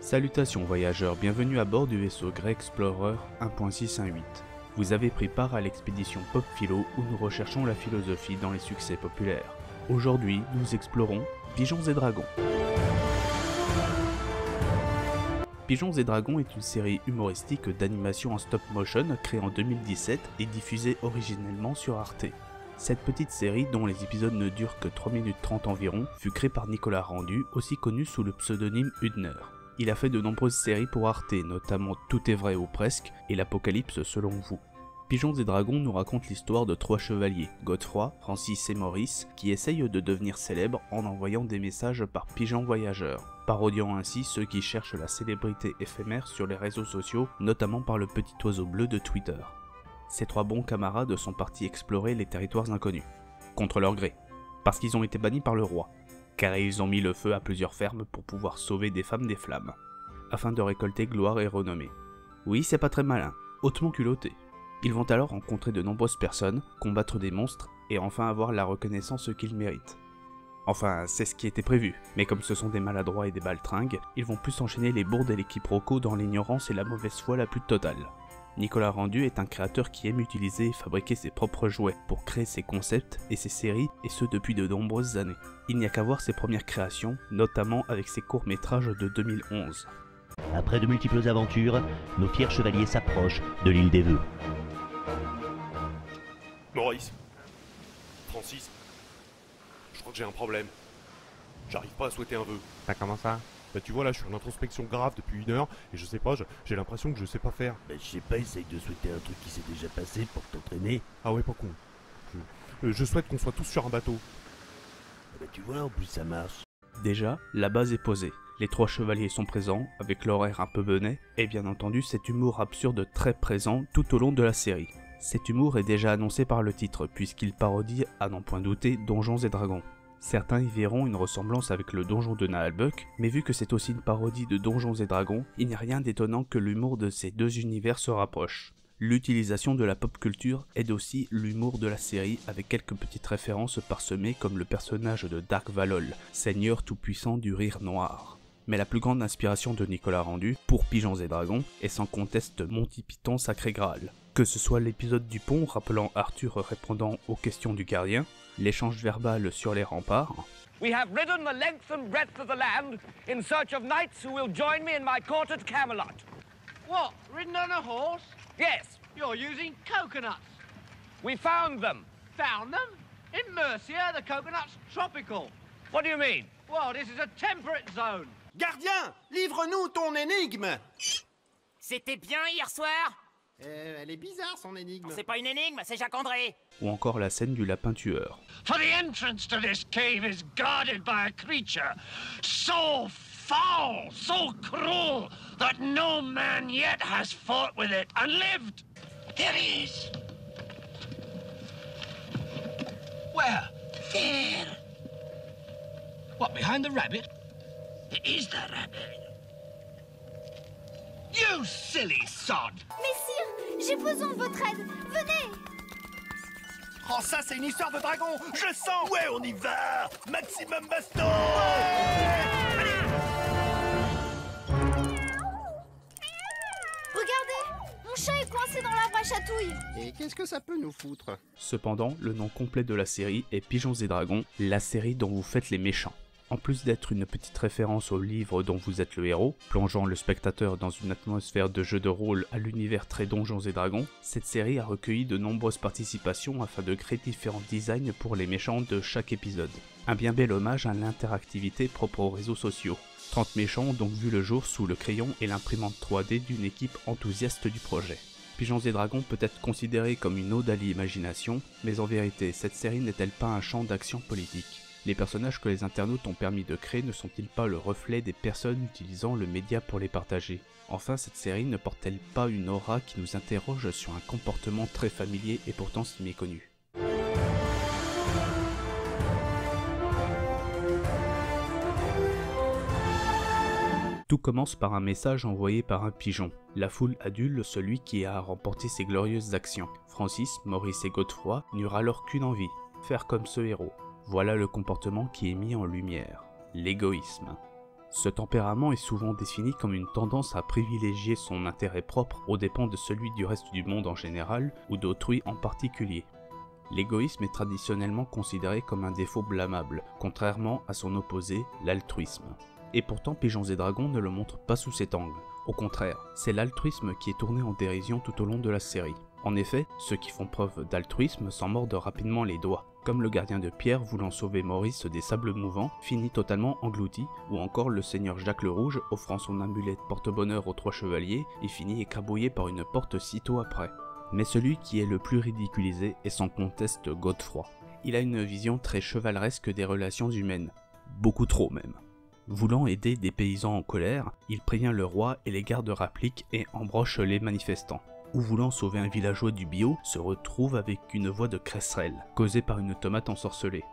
Salutations voyageurs, bienvenue à bord du vaisseau Grey Explorer 1.618. Vous avez pris part à l'expédition Pop Philo où nous recherchons la philosophie dans les succès populaires. Aujourd'hui, nous explorons Pigeons et Dragons. Pigeons et Dragons est une série humoristique d'animation en stop motion créée en 2017 et diffusée originellement sur Arte. Cette petite série, dont les épisodes ne durent que 3 minutes 30 environ, fut créée par Nicolas Rendu, aussi connu sous le pseudonyme Hudner. Il a fait de nombreuses séries pour Arte, notamment Tout est vrai ou presque, et l'Apocalypse selon vous. Pigeons et Dragons nous raconte l'histoire de trois chevaliers, Godefroy, Francis et Maurice, qui essayent de devenir célèbres en envoyant des messages par pigeons voyageurs, parodiant ainsi ceux qui cherchent la célébrité éphémère sur les réseaux sociaux, notamment par le petit oiseau bleu de Twitter. Ces trois bons camarades sont partis explorer les territoires inconnus, contre leur gré, parce qu'ils ont été bannis par le roi, car ils ont mis le feu à plusieurs fermes pour pouvoir sauver des femmes des flammes, afin de récolter gloire et renommée. Oui, c'est pas très malin, hautement culotté. Ils vont alors rencontrer de nombreuses personnes, combattre des monstres et enfin avoir la reconnaissance qu'ils méritent. Enfin, c'est ce qui était prévu, mais comme ce sont des maladroits et des baltringues, ils vont plus enchaîner les bourdes et les quiproquos dans l'ignorance et la mauvaise foi la plus totale. Nicolas Rendu est un créateur qui aime utiliser et fabriquer ses propres jouets pour créer ses concepts et ses séries, et ce depuis de nombreuses années. Il n'y a qu'à voir ses premières créations, notamment avec ses courts-métrages de 2011. Après de multiples aventures, nos fiers chevaliers s'approchent de l'île des Vœux. Maurice, Francis, je crois que j'ai un problème. J'arrive pas à souhaiter un vœu. T'as comment ça? Bah tu vois là, je suis en introspection grave depuis 1 heure et je sais pas, j'ai l'impression que je sais pas faire. Bah je sais pas, essaye de souhaiter un truc qui s'est déjà passé pour t'entraîner. Ah ouais, pas con. Je souhaite qu'on soit tous sur un bateau. Bah tu vois, en plus ça marche. Déjà, la base est posée. Les trois chevaliers sont présents, avec leur air un peu benet, et bien entendu cet humour absurde très présent tout au long de la série. Cet humour est déjà annoncé par le titre, puisqu'il parodie, à n'en point douter, Donjons et Dragons. Certains y verront une ressemblance avec le donjon de Naalbuck, mais vu que c'est aussi une parodie de Donjons et Dragons, il n'y a rien d'étonnant que l'humour de ces deux univers se rapproche. L'utilisation de la pop culture aide aussi l'humour de la série avec quelques petites références parsemées comme le personnage de Dark Valol, seigneur tout-puissant du rire noir. Mais la plus grande inspiration de Nicolas Rendu pour Pigeons et Dragons est sans conteste Monty Python Sacré Graal. Que ce soit l'épisode du pont rappelant Arthur répondant aux questions du gardien, l'échange verbal sur les remparts. We have ridden the length and breadth of the land in search of knights who will join me in my court at Camelot. What? Ridden on a horse? Yes, You're using coconuts. we found them. Found them? In Mercia, the coconut's tropical. What do you mean? Well, this is a temperate zone. Gardien, livre-nous ton énigme. C'était bien hier soir? Elle est bizarre son énigme. C'est pas une énigme, c'est Jacques-André. Ou encore la scène du lapin tueur. For the entrance to this cave is guarded by a creature so foul, so cruel, that no man yet has fought with it and lived. There he is. Where? There. What, behind the rabbit? It is the rabbit. You silly sod! Mais sire, j'ai besoin de votre aide. Venez! Oh ça c'est une histoire de dragon. Je sens. Ouais on y va. Maximum baston. Regardez, mon chat est coincé dans l'arbre à chatouille. Et qu'est-ce que ça peut nous foutre? Cependant, le nom complet de la série est Pigeons et Dragons, la série dont vous faites les méchants. En plus d'être une petite référence au livre dont vous êtes le héros, plongeant le spectateur dans une atmosphère de jeu de rôle à l'univers très Donjons et Dragons, cette série a recueilli de nombreuses participations afin de créer différents designs pour les méchants de chaque épisode. Un bien bel hommage à l'interactivité propre aux réseaux sociaux. 30 méchants ont donc vu le jour sous le crayon et l'imprimante 3D d'une équipe enthousiaste du projet. Pigeons et Dragons peut être considéré comme une ode à l'imagination, mais en vérité, cette série n'est-elle pas un champ d'action politique ? Les personnages que les internautes ont permis de créer ne sont-ils pas le reflet des personnes utilisant le média pour les partager? Enfin, cette série ne porte-t-elle pas une aura qui nous interroge sur un comportement très familier et pourtant si méconnu? Tout commence par un message envoyé par un pigeon. La foule adule celui qui a remporté ces glorieuses actions. Francis, Maurice et Godefroy n'eurent alors qu'une envie, faire comme ce héros. Voilà le comportement qui est mis en lumière, l'égoïsme. Ce tempérament est souvent défini comme une tendance à privilégier son intérêt propre aux dépens de celui du reste du monde en général ou d'autrui en particulier. L'égoïsme est traditionnellement considéré comme un défaut blâmable, contrairement à son opposé, l'altruisme. Et pourtant Pigeons et Dragons ne le montre pas sous cet angle. Au contraire, c'est l'altruisme qui est tourné en dérision tout au long de la série. En effet, ceux qui font preuve d'altruisme s'en mordent rapidement les doigts, comme le gardien de pierre voulant sauver Maurice des sables mouvants, finit totalement englouti, ou encore le seigneur Jacques le Rouge offrant son amulette porte-bonheur aux 3 chevaliers et finit écrabouillé par une porte sitôt après. Mais celui qui est le plus ridiculisé est sans conteste Godefroy. Il a une vision très chevaleresque des relations humaines, beaucoup trop même. Voulant aider des paysans en colère, il prévient le roi et les gardes rappliquent et embroche les manifestants. Ou voulant sauver un villageois du bio, se retrouve avec une voix de cresserelle, causée par une tomate ensorcelée.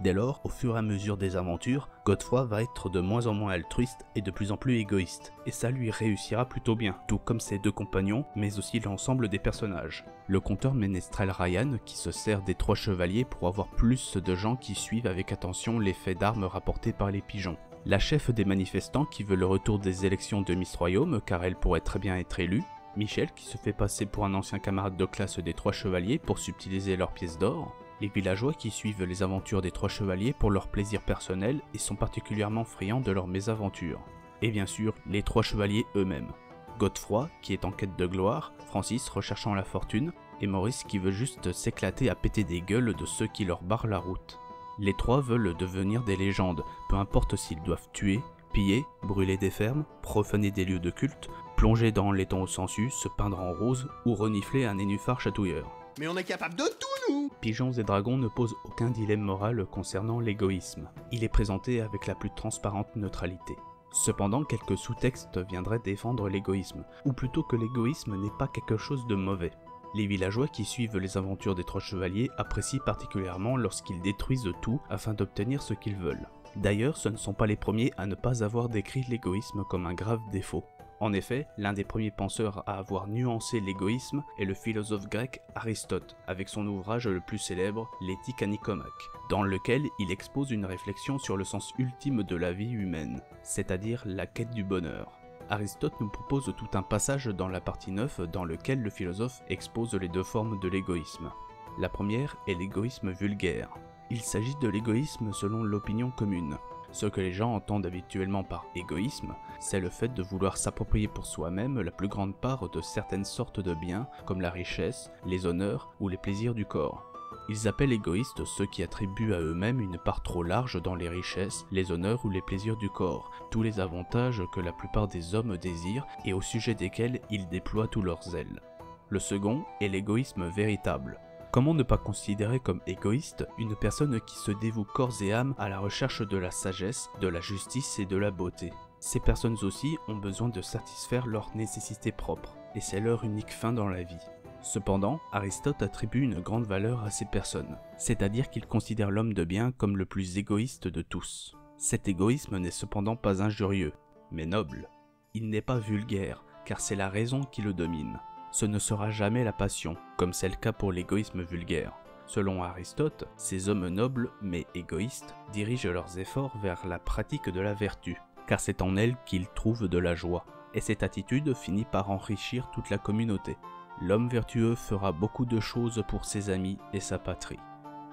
Dès lors, au fur et à mesure des aventures, Godefroy va être de moins en moins altruiste et de plus en plus égoïste, et ça lui réussira plutôt bien, tout comme ses 2 compagnons, mais aussi l'ensemble des personnages. Le conteur ménestrel Ryan, qui se sert des 3 chevaliers pour avoir plus de gens qui suivent avec attention les faits d'armes rapportés par les pigeons. La chef des manifestants qui veut le retour des élections de Miss Royaume, car elle pourrait très bien être élue. Michel qui se fait passer pour un ancien camarade de classe des 3 chevaliers pour subtiliser leurs pièces d'or. Les villageois qui suivent les aventures des 3 chevaliers pour leur plaisir personnel et sont particulièrement friands de leurs mésaventures. Et bien sûr, les 3 chevaliers eux-mêmes. Godefroy qui est en quête de gloire, Francis recherchant la fortune, et Maurice qui veut juste s'éclater à péter des gueules de ceux qui leur barrent la route. Les 3 veulent devenir des légendes, peu importe s'ils doivent tuer, piller, brûler des fermes, profaner des lieux de culte, plonger dans l'étang au sensu, se peindre en rose ou renifler un nénuphar chatouilleur. Mais on est capable de tout, nous! Pigeons et Dragons ne pose aucun dilemme moral concernant l'égoïsme. Il est présenté avec la plus transparente neutralité. Cependant, quelques sous-textes viendraient défendre l'égoïsme, ou plutôt que l'égoïsme n'est pas quelque chose de mauvais. Les villageois qui suivent les aventures des 3 chevaliers apprécient particulièrement lorsqu'ils détruisent tout afin d'obtenir ce qu'ils veulent. D'ailleurs, ce ne sont pas les premiers à ne pas avoir décrit l'égoïsme comme un grave défaut. En effet, l'un des premiers penseurs à avoir nuancé l'égoïsme est le philosophe grec Aristote, avec son ouvrage le plus célèbre, l'Éthique à Nicomaque, dans lequel il expose une réflexion sur le sens ultime de la vie humaine, c'est-à-dire la quête du bonheur. Aristote nous propose tout un passage dans la partie 9 dans lequel le philosophe expose les 2 formes de l'égoïsme. La première est l'égoïsme vulgaire. Il s'agit de l'égoïsme selon l'opinion commune. Ce que les gens entendent habituellement par égoïsme, c'est le fait de vouloir s'approprier pour soi-même la plus grande part de certaines sortes de biens, comme la richesse, les honneurs ou les plaisirs du corps. Ils appellent égoïstes ceux qui attribuent à eux-mêmes une part trop large dans les richesses, les honneurs ou les plaisirs du corps, tous les avantages que la plupart des hommes désirent et au sujet desquels ils déploient tous leurs zèles. Le second est l'égoïsme véritable. Comment ne pas considérer comme égoïste une personne qui se dévoue corps et âme à la recherche de la sagesse, de la justice et de la beauté? Ces personnes aussi ont besoin de satisfaire leurs nécessités propres, et c'est leur unique fin dans la vie. Cependant, Aristote attribue une grande valeur à ces personnes, c'est-à-dire qu'il considère l'homme de bien comme le plus égoïste de tous. Cet égoïsme n'est cependant pas injurieux, mais noble. Il n'est pas vulgaire, car c'est la raison qui le domine. Ce ne sera jamais la passion, comme c'est le cas pour l'égoïsme vulgaire. Selon Aristote, ces hommes nobles, mais égoïstes, dirigent leurs efforts vers la pratique de la vertu, car c'est en elle qu'ils trouvent de la joie, et cette attitude finit par enrichir toute la communauté. L'homme vertueux fera beaucoup de choses pour ses amis et sa patrie.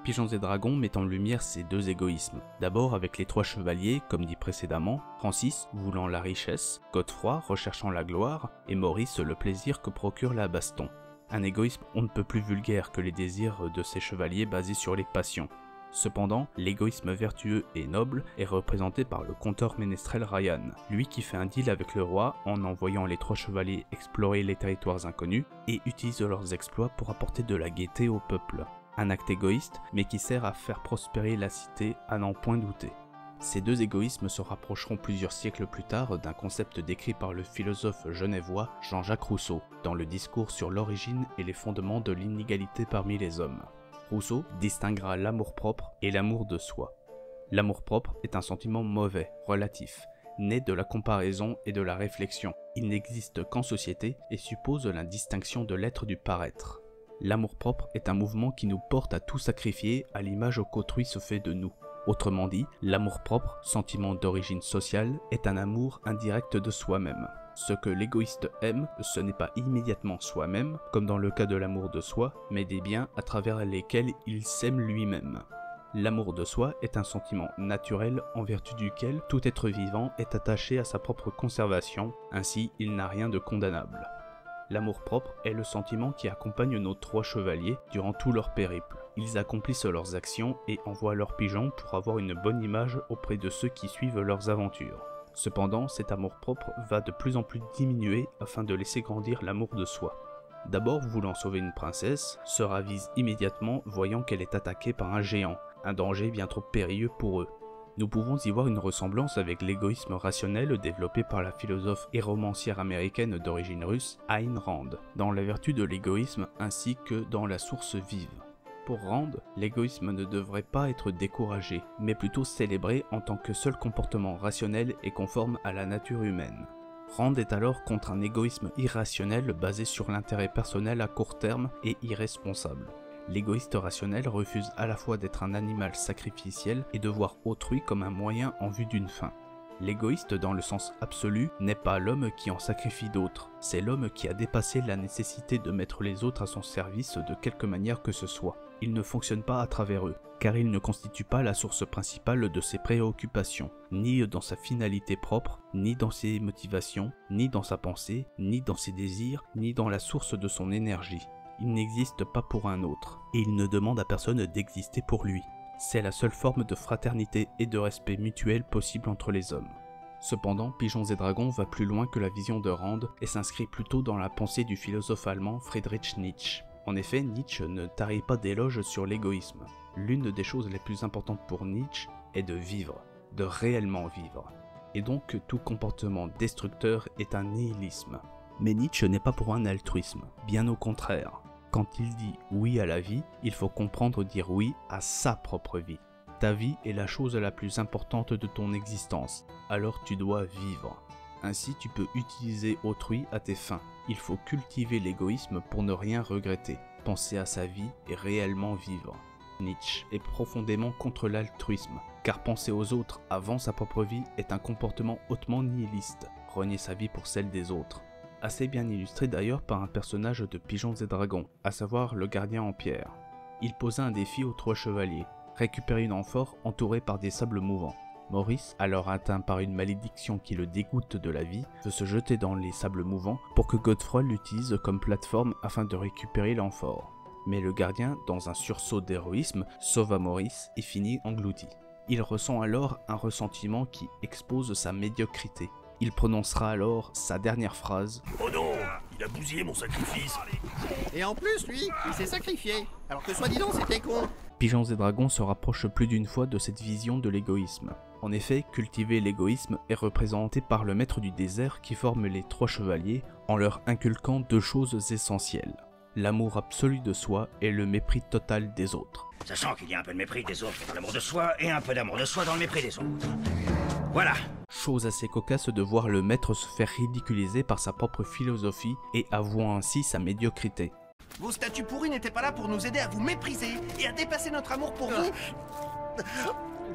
Pigeons et Dragons met en lumière ces 2 égoïsmes. D'abord avec les 3 chevaliers, comme dit précédemment, Francis voulant la richesse, Godefroy recherchant la gloire, et Maurice le plaisir que procure la baston. Un égoïsme on ne peut plus vulgaire que les désirs de ces chevaliers basés sur les passions. Cependant, l'égoïsme vertueux et noble est représenté par le conteur ménestrel Ryan, lui qui fait un deal avec le roi en envoyant les 3 chevaliers explorer les territoires inconnus et utilise leurs exploits pour apporter de la gaieté au peuple. Un acte égoïste, mais qui sert à faire prospérer la cité à n'en point douter. Ces 2 égoïsmes se rapprocheront plusieurs siècles plus tard d'un concept décrit par le philosophe genevois Jean-Jacques Rousseau, dans le discours sur l'origine et les fondements de l'inégalité parmi les hommes. Rousseau distinguera l'amour-propre et l'amour de soi. L'amour-propre est un sentiment mauvais, relatif, né de la comparaison et de la réflexion. Il n'existe qu'en société et suppose la distinction de l'être du paraître. L'amour-propre est un mouvement qui nous porte à tout sacrifier à l'image qu'autrui se fait de nous. Autrement dit, l'amour-propre, sentiment d'origine sociale, est un amour indirect de soi-même. Ce que l'égoïste aime, ce n'est pas immédiatement soi-même, comme dans le cas de l'amour de soi, mais des biens à travers lesquels il s'aime lui-même. L'amour de soi est un sentiment naturel en vertu duquel tout être vivant est attaché à sa propre conservation, ainsi il n'a rien de condamnable. L'amour-propre est le sentiment qui accompagne nos 3 chevaliers durant tout leur périple. Ils accomplissent leurs actions et envoient leurs pigeons pour avoir une bonne image auprès de ceux qui suivent leurs aventures. Cependant, cet amour-propre va de plus en plus diminuer afin de laisser grandir l'amour de soi. D'abord, voulant sauver une princesse, se ravise immédiatement voyant qu'elle est attaquée par un géant, un danger bien trop périlleux pour eux. Nous pouvons y voir une ressemblance avec l'égoïsme rationnel développé par la philosophe et romancière américaine d'origine russe Ayn Rand, dans la vertu de l'égoïsme ainsi que dans la source vive. Pour Rand, l'égoïsme ne devrait pas être découragé, mais plutôt célébré en tant que seul comportement rationnel et conforme à la nature humaine. Rand est alors contre un égoïsme irrationnel basé sur l'intérêt personnel à court terme et irresponsable. L'égoïste rationnel refuse à la fois d'être un animal sacrificiel et de voir autrui comme un moyen en vue d'une fin. L'égoïste dans le sens absolu n'est pas l'homme qui en sacrifie d'autres, c'est l'homme qui a dépassé la nécessité de mettre les autres à son service de quelque manière que ce soit. Il ne fonctionne pas à travers eux, car il ne constitue pas la source principale de ses préoccupations, ni dans sa finalité propre, ni dans ses motivations, ni dans sa pensée, ni dans ses désirs, ni dans la source de son énergie. Il n'existe pas pour un autre, et il ne demande à personne d'exister pour lui. C'est la seule forme de fraternité et de respect mutuel possible entre les hommes. Cependant, Pigeons et Dragons va plus loin que la vision de Rand et s'inscrit plutôt dans la pensée du philosophe allemand Friedrich Nietzsche. En effet, Nietzsche ne tarit pas d'éloges sur l'égoïsme. L'une des choses les plus importantes pour Nietzsche est de vivre, de réellement vivre. Et donc tout comportement destructeur est un nihilisme. Mais Nietzsche n'est pas pour un altruisme, bien au contraire. Quand il dit oui à la vie, il faut comprendre dire oui à sa propre vie. Ta vie est la chose la plus importante de ton existence, alors tu dois vivre. Ainsi tu peux utiliser autrui à tes fins. Il faut cultiver l'égoïsme pour ne rien regretter, penser à sa vie et réellement vivre. Nietzsche est profondément contre l'altruisme, car penser aux autres avant sa propre vie est un comportement hautement nihiliste, renier sa vie pour celle des autres. Assez bien illustré d'ailleurs par un personnage de Pigeons et Dragons, à savoir le gardien en pierre. Il posa un défi aux 3 chevaliers, récupérer une amphore entourée par des sables mouvants. Maurice, alors atteint par une malédiction qui le dégoûte de la vie, veut se jeter dans les sables mouvants pour que Godefroy l'utilise comme plateforme afin de récupérer l'amphore. Mais le gardien, dans un sursaut d'héroïsme, sauva Maurice et finit englouti. Il ressent alors un ressentiment qui expose sa médiocrité. Il prononcera alors sa dernière phrase. Oh non, il a bousillé mon sacrifice. Et en plus, lui, il s'est sacrifié, alors que soi-disant c'était con. Pigeons et Dragons se rapproche plus d'une fois de cette vision de l'égoïsme. En effet, cultiver l'égoïsme est représenté par le maître du désert qui forme les 3 chevaliers en leur inculquant 2 choses essentielles. L'amour absolu de soi et le mépris total des autres. Sachant qu'il y a un peu de mépris des autres dans l'amour de soi et un peu d'amour de soi dans le mépris des autres. Voilà. Chose assez cocasse de voir le maître se faire ridiculiser par sa propre philosophie et avouant ainsi sa médiocrité. Vos statues pourries n'étaient pas là pour nous aider à vous mépriser et à dépasser notre amour pour vous.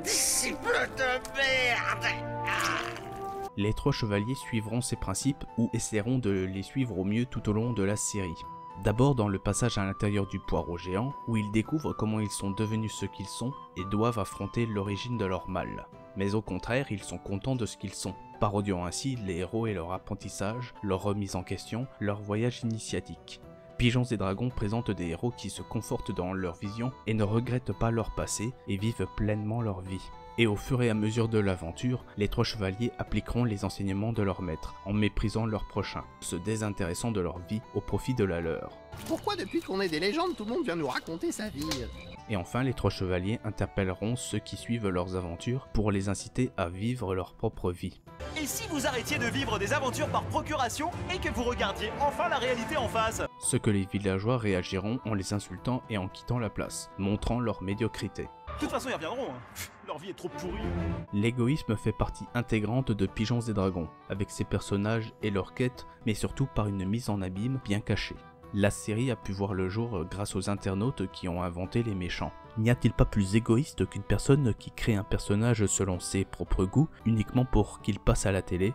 Disciple de merde. Les 3 chevaliers suivront ces principes ou essaieront de les suivre au mieux tout au long de la série. D'abord dans le passage à l'intérieur du poireau géant, où ils découvrent comment ils sont devenus ce qu'ils sont et doivent affronter l'origine de leur mal. Mais au contraire, ils sont contents de ce qu'ils sont, parodiant ainsi les héros et leur apprentissage, leur remise en question, leur voyage initiatique. Pigeons et Dragons présentent des héros qui se confortent dans leur vision et ne regrettent pas leur passé et vivent pleinement leur vie. Et au fur et à mesure de l'aventure, les 3 chevaliers appliqueront les enseignements de leur maître, en méprisant leur prochain, se désintéressant de leur vie au profit de la leur. Pourquoi depuis qu'on est des légendes, tout le monde vient nous raconter sa vie? Et enfin, les 3 chevaliers interpelleront ceux qui suivent leurs aventures pour les inciter à vivre leur propre vie. Et si vous arrêtiez de vivre des aventures par procuration et que vous regardiez enfin la réalité en face? Ce que les villageois réagiront en les insultant et en quittant la place, montrant leur médiocrité. De toute façon, ils reviendront, hein. Leur vie est trop pourrie. L'égoïsme fait partie intégrante de Pigeons et Dragons, avec ses personnages et leurs quêtes, mais surtout par une mise en abîme bien cachée. La série a pu voir le jour grâce aux internautes qui ont inventé les méchants. N'y a-t-il pas plus égoïste qu'une personne qui crée un personnage selon ses propres goûts uniquement pour qu'il passe à la télé?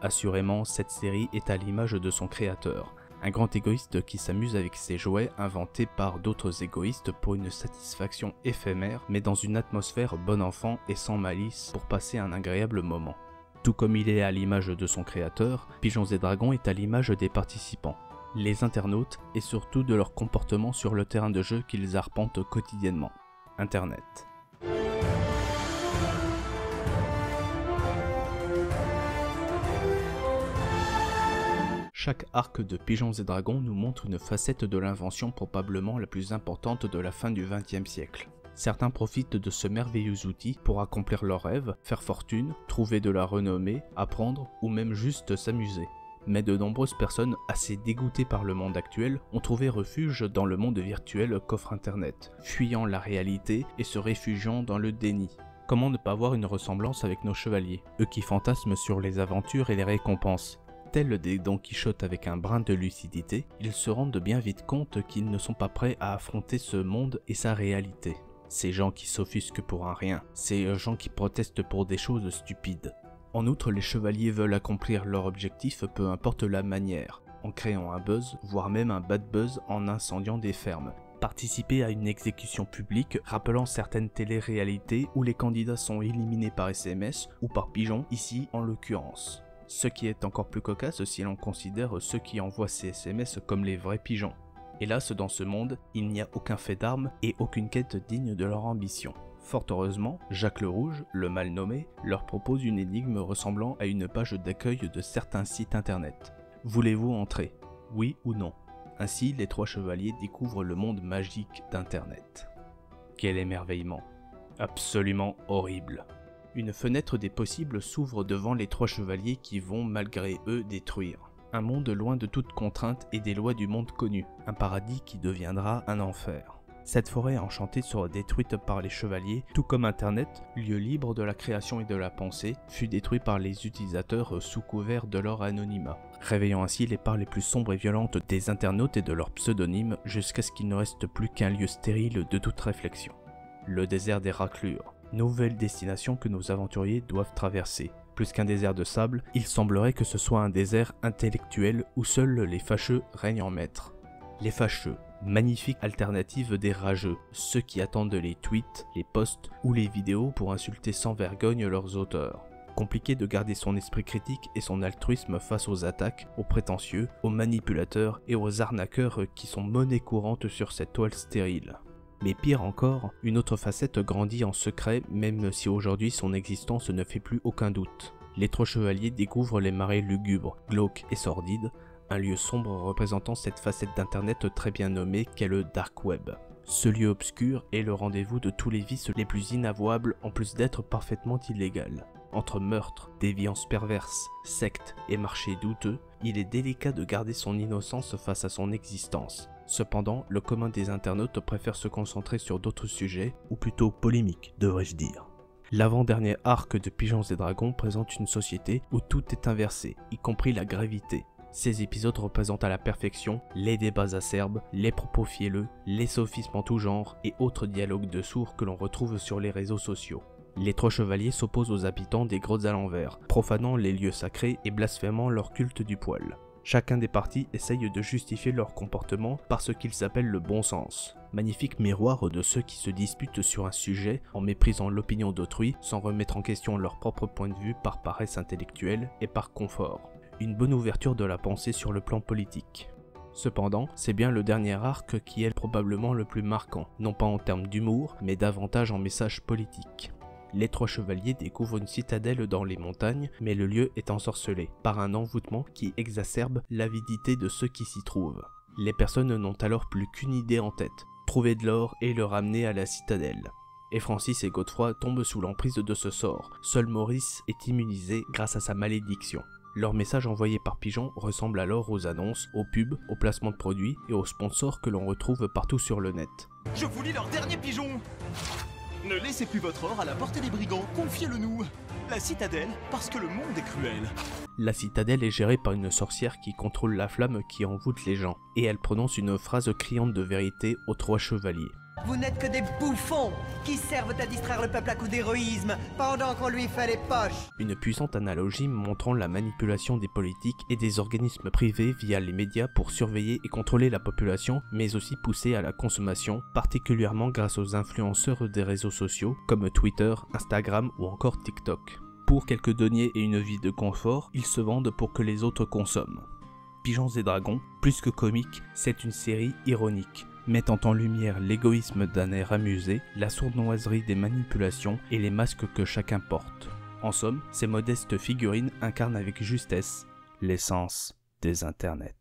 Assurément, cette série est à l'image de son créateur. Un grand égoïste qui s'amuse avec ses jouets inventés par d'autres égoïstes pour une satisfaction éphémère, mais dans une atmosphère bon enfant et sans malice pour passer un agréable moment. Tout comme il est à l'image de son créateur, Pigeons et Dragons est à l'image des participants, les internautes et surtout de leur comportement sur le terrain de jeu qu'ils arpentent quotidiennement, Internet. Chaque arc de Pigeons et Dragons nous montre une facette de l'invention probablement la plus importante de la fin du XXe siècle. Certains profitent de ce merveilleux outil pour accomplir leurs rêves, faire fortune, trouver de la renommée, apprendre ou même juste s'amuser. Mais de nombreuses personnes assez dégoûtées par le monde actuel ont trouvé refuge dans le monde virtuel qu'offre Internet, fuyant la réalité et se réfugiant dans le déni. Comment ne pas avoir une ressemblance avec nos chevaliers, eux qui fantasment sur les aventures et les récompenses? Tels des Don Quichotte avec un brin de lucidité, ils se rendent bien vite compte qu'ils ne sont pas prêts à affronter ce monde et sa réalité. Ces gens qui s'offusquent pour un rien, ces gens qui protestent pour des choses stupides. En outre, les chevaliers veulent accomplir leur objectif peu importe la manière, en créant un buzz, voire même un bad buzz en incendiant des fermes. Participer à une exécution publique rappelant certaines télé-réalités où les candidats sont éliminés par SMS ou par pigeon, ici en l'occurrence. Ce qui est encore plus cocasse si l'on considère ceux qui envoient ces SMS comme les vrais pigeons. Hélas, dans ce monde, il n'y a aucun fait d'armes et aucune quête digne de leur ambition. Fort heureusement, Jacques le Rouge, le mal nommé, leur propose une énigme ressemblant à une page d'accueil de certains sites internet. Voulez-vous entrer? Oui ou non? Ainsi, les trois chevaliers découvrent le monde magique d'Internet. Quel émerveillement! Absolument horrible! Une fenêtre des possibles s'ouvre devant les trois chevaliers qui vont, malgré eux, détruire. Un monde loin de toute contrainte et des lois du monde connu, un paradis qui deviendra un enfer. Cette forêt enchantée sera détruite par les chevaliers, tout comme Internet, lieu libre de la création et de la pensée, fut détruit par les utilisateurs sous couvert de leur anonymat, réveillant ainsi les parts les plus sombres et violentes des internautes et de leurs pseudonymes jusqu'à ce qu'il ne reste plus qu'un lieu stérile de toute réflexion. Le désert des raclures, nouvelle destination que nos aventuriers doivent traverser. Plus qu'un désert de sable, il semblerait que ce soit un désert intellectuel où seuls les fâcheux règnent en maître. Les fâcheux, magnifique alternative des rageux, ceux qui attendent les tweets, les posts ou les vidéos pour insulter sans vergogne leurs auteurs. Compliqué de garder son esprit critique et son altruisme face aux attaques, aux prétentieux, aux manipulateurs et aux arnaqueurs qui sont monnaie courante sur cette toile stérile. Mais pire encore, une autre facette grandit en secret même si aujourd'hui son existence ne fait plus aucun doute. Les trois chevaliers découvrent les marais lugubres, glauques et sordides, un lieu sombre représentant cette facette d'internet très bien nommée qu'est le Dark Web. Ce lieu obscur est le rendez-vous de tous les vices les plus inavouables en plus d'être parfaitement illégal. Entre meurtres, déviances perverses, sectes et marchés douteux, il est délicat de garder son innocence face à son existence. Cependant, le commun des internautes préfère se concentrer sur d'autres sujets, ou plutôt polémiques, devrais-je dire. L'avant-dernier arc de Pigeons et Dragons présente une société où tout est inversé, y compris la gravité. Ces épisodes représentent à la perfection les débats acerbes, les propos fielleux, les sophismes en tout genre et autres dialogues de sourds que l'on retrouve sur les réseaux sociaux. Les trois chevaliers s'opposent aux habitants des grottes à l'envers, profanant les lieux sacrés et blasphémant leur culte du poil. Chacun des partis essaye de justifier leur comportement par ce qu'ils appellent le bon sens. Magnifique miroir de ceux qui se disputent sur un sujet en méprisant l'opinion d'autrui sans remettre en question leur propre point de vue par paresse intellectuelle et par confort. Une bonne ouverture de la pensée sur le plan politique. Cependant, c'est bien le dernier arc qui est probablement le plus marquant, non pas en termes d'humour, mais davantage en message politique. Les trois chevaliers découvrent une citadelle dans les montagnes, mais le lieu est ensorcelé par un envoûtement qui exacerbe l'avidité de ceux qui s'y trouvent. Les personnes n'ont alors plus qu'une idée en tête, trouver de l'or et le ramener à la citadelle. Et Francis et Godefroy tombent sous l'emprise de ce sort, seul Maurice est immunisé grâce à sa malédiction. Leur message envoyé par Pigeon ressemble alors aux annonces, aux pubs, aux placements de produits et aux sponsors que l'on retrouve partout sur le net. Je vous lis leur dernier pigeon. Ne laissez plus votre or à la portée des brigands, confiez-le nous. La citadelle, parce que le monde est cruel. La citadelle est gérée par une sorcière qui contrôle la flamme qui envoûte les gens, et elle prononce une phrase criante de vérité aux 3 chevaliers. Vous n'êtes que des bouffons qui servent à distraire le peuple à coups d'héroïsme pendant qu'on lui fait les poches. Une puissante analogie montrant la manipulation des politiques et des organismes privés via les médias pour surveiller et contrôler la population, mais aussi pousser à la consommation, particulièrement grâce aux influenceurs des réseaux sociaux comme Twitter, Instagram ou encore TikTok. Pour quelques deniers et une vie de confort, ils se vendent pour que les autres consomment. Pigeons et Dragons, plus que comique, c'est une série ironique, mettant en lumière l'égoïsme d'un air amusé, la sournoiserie des manipulations et les masques que chacun porte. En somme, ces modestes figurines incarnent avec justesse l'essence des internets.